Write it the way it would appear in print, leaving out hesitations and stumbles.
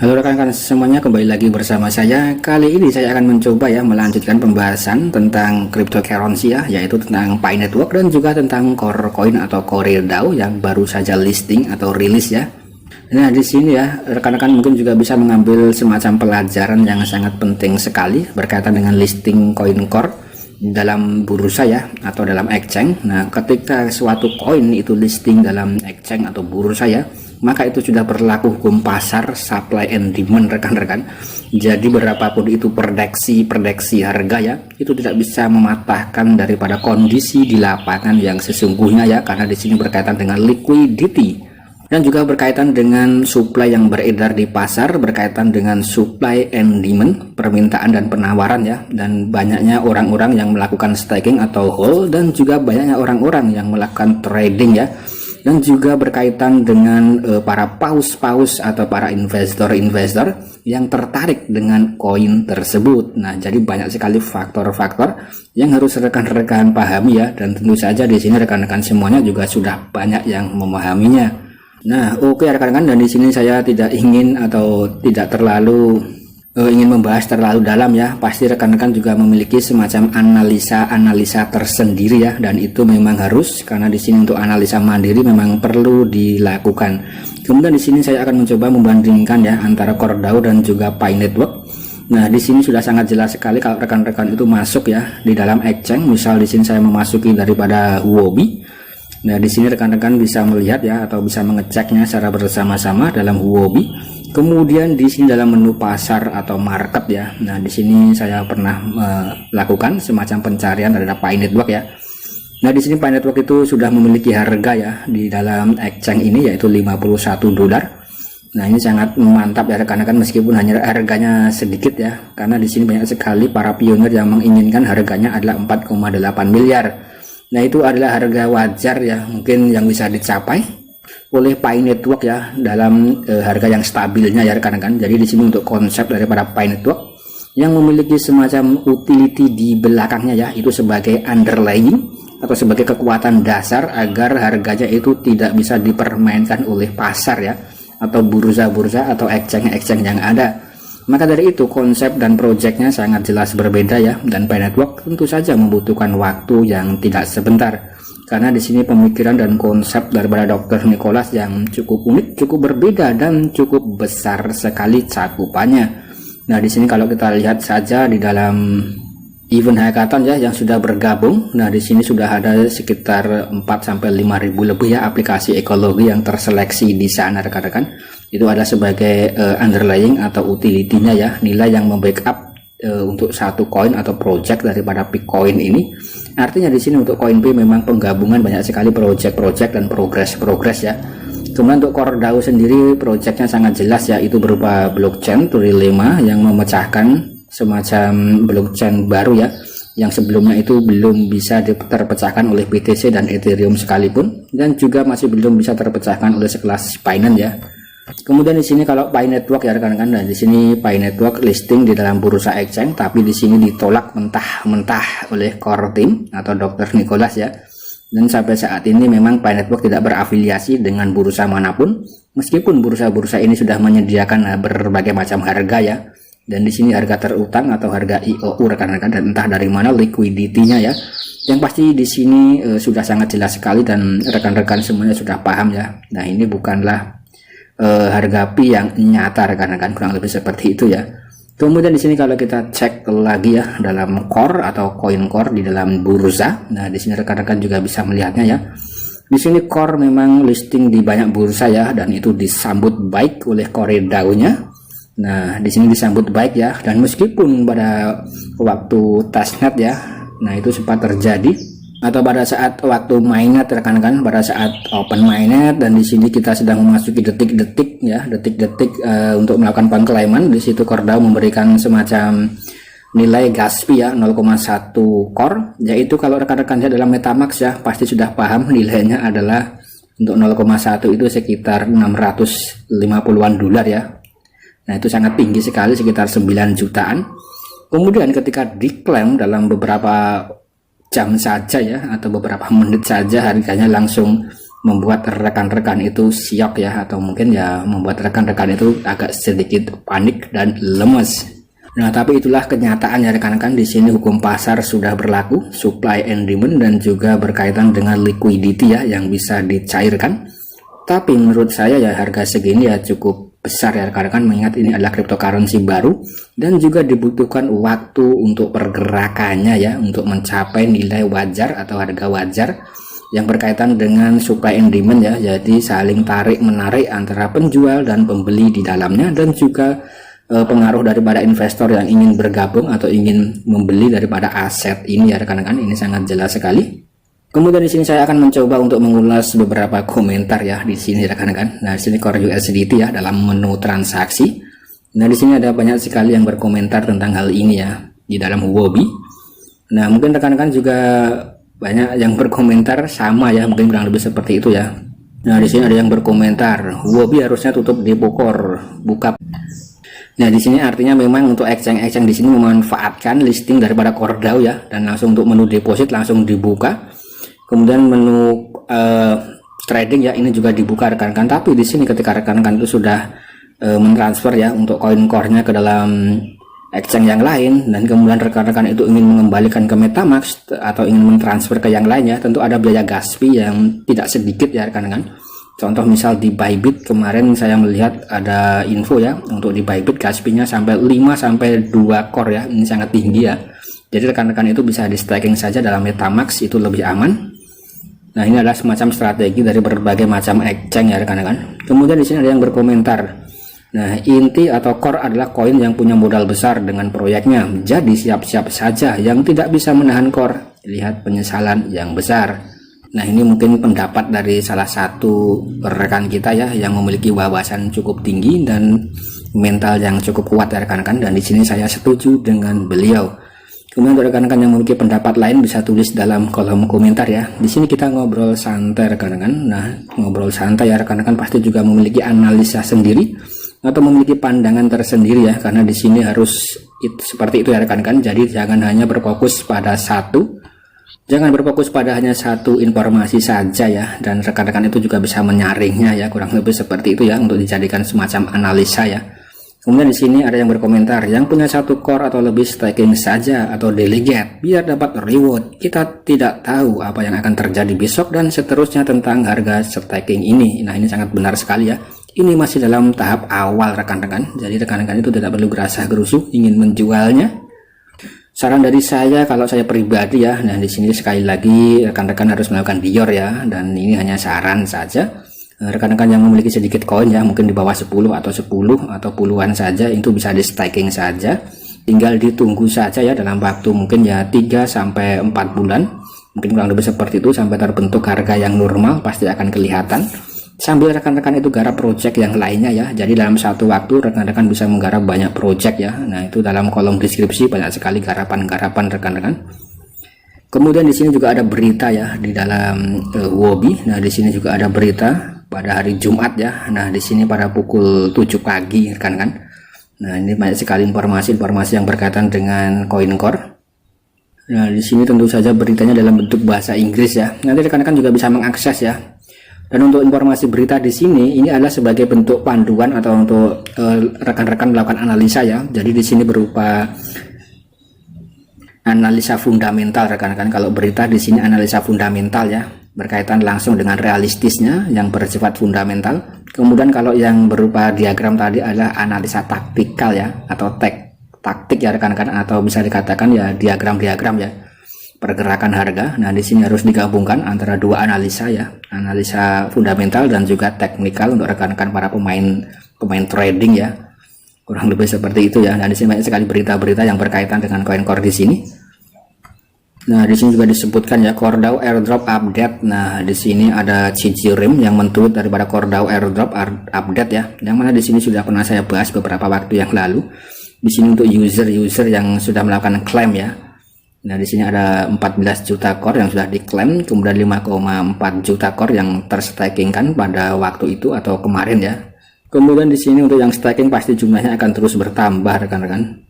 Halo rekan-rekan semuanya, kembali lagi bersama saya. Kali ini saya akan mencoba melanjutkan pembahasan tentang cryptocurrency yaitu tentang Pi Network dan juga tentang Core Coin atau Core DAO yang baru saja listing atau rilis ya. Nah, di sini rekan-rekan mungkin juga bisa mengambil semacam pelajaran yang sangat penting sekali berkaitan dengan listing koin Core dalam bursa atau dalam exchange. Nah, ketika suatu koin itu listing dalam exchange atau bursa maka itu sudah berlaku hukum pasar supply and demand rekan-rekan. Jadi berapapun itu prediksi harga itu tidak bisa mematahkan daripada kondisi di lapangan yang sesungguhnya karena di sini berkaitan dengan liquidity dan juga berkaitan dengan supply yang beredar di pasar, berkaitan dengan supply and demand, permintaan dan penawaran dan banyaknya orang-orang yang melakukan staking atau hold dan juga banyaknya orang-orang yang melakukan trading dan juga berkaitan dengan para paus atau para investor yang tertarik dengan koin tersebut. Nah, jadi banyak sekali faktor-faktor yang harus rekan-rekan pahami dan tentu saja di sini rekan-rekan semuanya juga sudah banyak yang memahaminya. Nah, oke rekan-rekan, dan di sini saya tidak ingin atau tidak terlalu ingin membahas terlalu dalam pasti rekan-rekan juga memiliki semacam analisa tersendiri dan itu memang harus, karena di sini untuk analisa mandiri memang perlu dilakukan. Kemudian di sini saya akan mencoba membandingkan antara Core DAO dan juga Pi Network. Nah, di sini sudah sangat jelas sekali kalau rekan-rekan itu masuk di dalam exchange. Misal di sini saya memasuki daripada Huobi. Nah, di sini rekan-rekan bisa melihat atau bisa mengeceknya secara bersama-sama dalam Huobi. Kemudian di sini dalam menu pasar atau market Nah, di sini saya pernah melakukan semacam pencarian terhadap Pi Network Nah, di sini Pi Network itu sudah memiliki harga di dalam exchange ini yaitu $51. Nah, ini sangat mantap rekan-rekan, meskipun hanya harganya sedikit karena di sini banyak sekali para pionir yang menginginkan harganya adalah 4,8 miliar. Nah, itu adalah harga wajar mungkin yang bisa dicapai oleh Pi Network dalam harga yang stabilnya rekan-rekan. Jadi di sini untuk konsep daripada Pi Network yang memiliki semacam utility di belakangnya itu sebagai underlying atau sebagai kekuatan dasar agar harganya itu tidak bisa dipermainkan oleh pasar atau bursa-bursa atau exchange yang ada. Maka dari itu konsep dan proyeknya sangat jelas berbeda dan Pi Network tentu saja membutuhkan waktu yang tidak sebentar. Karena di sini pemikiran dan konsep daripada Dr. Nicholas yang cukup unik, cukup berbeda dan cukup besar sekali cakupannya. Nah, di sini kalau kita lihat saja di dalam event hackathon yang sudah bergabung. Nah, di sini sudah ada sekitar 4 sampai 5.000 lebih aplikasi ekologi yang terseleksi di sana rekan-rekan. Itu adalah sebagai underlying atau utility-nya nilai yang membackup untuk satu koin atau project daripada Bitcoin ini. Artinya di sini untuk koin P memang penggabungan banyak sekali project dan progress Kemudian untuk Core DAO sendiri projectnya sangat jelas itu berupa blockchain Trilema yang memecahkan semacam blockchain baru yang sebelumnya itu belum bisa terpecahkan oleh BTC dan Ethereum sekalipun, dan juga masih belum bisa terpecahkan oleh sekelas Binance Kemudian di sini kalau Pi Network rekan-rekan, dan di sini Pi Network listing di dalam bursa exchange, tapi di sini ditolak mentah-mentah oleh core team atau Dr. Nicholas Dan sampai saat ini memang Pi Network tidak berafiliasi dengan bursa manapun, meskipun bursa-bursa ini sudah menyediakan berbagai macam harga Dan di sini harga terutang atau harga IOU rekan-rekan, dan entah dari mana liquidity-nya Yang pasti di sini sudah sangat jelas sekali dan rekan-rekan semuanya sudah paham Nah, ini bukanlah harga Pi yang nyata rekan-rekan, kurang lebih seperti itu Kemudian di sini kalau kita cek lagi dalam core atau koin core di dalam bursa. Nah, di sini rekan-rekan juga bisa melihatnya Di sini core memang listing di banyak bursa dan itu disambut baik oleh Core DAO-nya. Nah, di sini disambut baik dan meskipun pada waktu testnet nah itu sempat terjadi atau pada saat waktu mainnet rekan-rekan, pada saat open mainnet, dan di sini kita sedang memasuki detik-detik untuk melakukan pengklaiman. Di situ Core DAO memberikan semacam nilai gas fee 0,1 core, yaitu kalau rekan-rekan dalam MetaMask pasti sudah paham nilainya adalah untuk 0,1 itu sekitar 650-an dolar Nah, itu sangat tinggi sekali, sekitar 9 jutaan. Kemudian ketika diklaim dalam beberapa jam saja atau beberapa menit saja harganya langsung membuat rekan-rekan itu syok ya, atau mungkin ya membuat rekan-rekan itu agak sedikit panik dan lemes. Nah, tapi itulah kenyataan ya rekan-rekan. Di sini hukum pasar sudah berlaku, supply and demand, dan juga berkaitan dengan liquidity ya yang bisa dicairkan. Tapi menurut saya ya harga segini ya cukup besar ya rekan-rekan, mengingat ini adalah cryptocurrency baru dan juga dibutuhkan waktu untuk pergerakannya ya, untuk mencapai nilai wajar atau harga wajar yang berkaitan dengan supply and demand ya. Jadi saling tarik menarik antara penjual dan pembeli di dalamnya, dan juga pengaruh daripada investor yang ingin bergabung atau ingin membeli daripada aset ini ya rekan-rekan. Ini sangat jelas sekali. Kemudian di sini saya akan mencoba untuk mengulas beberapa komentar ya di sini rekan-rekan. Nah, di sini Core USDT ya dalam menu transaksi. Nah, di sini ada banyak sekali yang berkomentar tentang hal ini ya di dalam Huobi. Nah, mungkin rekan-rekan juga banyak yang berkomentar sama ya, mungkin kurang lebih seperti itu ya. Nah, di sini ada yang berkomentar Huobi harusnya tutup di Core, buka. Nah, di sini artinya memang untuk exchange di sini memanfaatkan listing daripada CoreDAO ya, dan langsung untuk menu deposit langsung dibuka. Kemudian menu trading ya ini juga dibuka rekan-rekan. Tapi di sini ketika rekan-rekan itu sudah mentransfer ya untuk koin core-nya ke dalam exchange yang lain, dan kemudian rekan-rekan itu ingin mengembalikan ke MetaMask atau ingin mentransfer ke yang lainnya, tentu ada biaya gas fee yang tidak sedikit ya rekan-rekan. Contoh misal di Bybit kemarin saya melihat ada info ya, untuk di Bybit gas fee-nya sampai 5-2 core ya, ini sangat tinggi ya. Jadi rekan-rekan itu bisa di staking saja dalam MetaMask, itu lebih aman. Nah, ini adalah semacam strategi dari berbagai macam exchange ya rekan-rekan. Kemudian di sini ada yang berkomentar. Nah, inti atau core adalah koin yang punya modal besar dengan proyeknya. Jadi siap-siap saja yang tidak bisa menahan core. Lihat penyesalan yang besar. Nah, ini mungkin pendapat dari salah satu rekan kita ya yang memiliki wawasan cukup tinggi dan mental yang cukup kuat ya rekan-rekan. Dan di sini saya setuju dengan beliau. Kemudian untuk rekan-rekan yang memiliki pendapat lain bisa tulis dalam kolom komentar ya. Di sini kita ngobrol santai rekan-rekan. Nah, ngobrol santai ya rekan-rekan pasti juga memiliki analisa sendiri atau memiliki pandangan tersendiri ya, karena di sini harus seperti itu ya rekan-rekan. Jadi jangan hanya berfokus pada hanya satu informasi saja ya, dan rekan-rekan itu juga bisa menyaringnya ya, kurang lebih seperti itu ya, untuk dijadikan semacam analisa ya. Kemudian di sini ada yang berkomentar, yang punya satu core atau lebih staking saja atau delegate biar dapat reward. Kita tidak tahu apa yang akan terjadi besok dan seterusnya tentang harga staking ini. Nah, ini sangat benar sekali ya. Ini masih dalam tahap awal rekan-rekan. Jadi rekan-rekan itu tidak perlu gerasah gerusuk ingin menjualnya. Saran dari saya kalau saya pribadi ya. Nah, di sini sekali lagi rekan-rekan harus melakukan dior ya, dan ini hanya saran saja. Rekan-rekan yang memiliki sedikit koin ya, mungkin di bawah 10 atau puluhan saja, itu bisa di staking saja. Tinggal ditunggu saja ya dalam waktu mungkin ya 3-4 bulan. Mungkin kurang lebih seperti itu sampai terbentuk harga yang normal, pasti akan kelihatan. Sambil rekan-rekan itu garap project yang lainnya ya. Jadi dalam satu waktu rekan-rekan bisa menggarap banyak project ya. Nah, itu dalam kolom deskripsi banyak sekali garapan-garapan rekan-rekan. Kemudian di sini juga ada berita ya di dalam Huobi. Nah, di sini juga ada berita pada hari Jumat ya. Nah, di sini pada pukul 7 pagi rekan-rekan. Nah, ini banyak sekali informasi yang berkaitan dengan koin core. Nah, di sini tentu saja beritanya dalam bentuk bahasa Inggris ya. Nanti rekan-rekan juga bisa mengakses ya. Dan untuk informasi berita di sini ini adalah sebagai bentuk panduan atau untuk rekan-rekan melakukan analisa ya. Jadi di sini berupa analisa fundamental rekan-rekan. Kalau berita di sini analisa fundamental ya, berkaitan langsung dengan realistisnya yang bersifat fundamental. Kemudian kalau yang berupa diagram tadi adalah analisa taktikal ya, atau taktik ya rekan-rekan, atau bisa dikatakan ya diagram-diagram ya pergerakan harga. Nah, di sini harus digabungkan antara dua analisa ya, analisa fundamental dan juga teknikal untuk rekan-rekan para pemain trading ya. Kurang lebih seperti itu ya. Nah, di sini banyak sekali berita-berita yang berkaitan dengan koin core di sini. Nah, di sini juga disebutkan ya CoreDAO airdrop update. Nah, di sini ada Cici Rim yang men-tweet daripada CoreDAO airdrop update ya. Yang mana di sini sudah pernah saya bahas beberapa waktu yang lalu. Di sini untuk user yang sudah melakukan klaim ya. Nah, di sini ada 14 juta core yang sudah diklaim, kemudian 5,4 juta core yang terstakingkan pada waktu itu atau kemarin ya. Kemudian di sini untuk yang staking pasti jumlahnya akan terus bertambah rekan-rekan.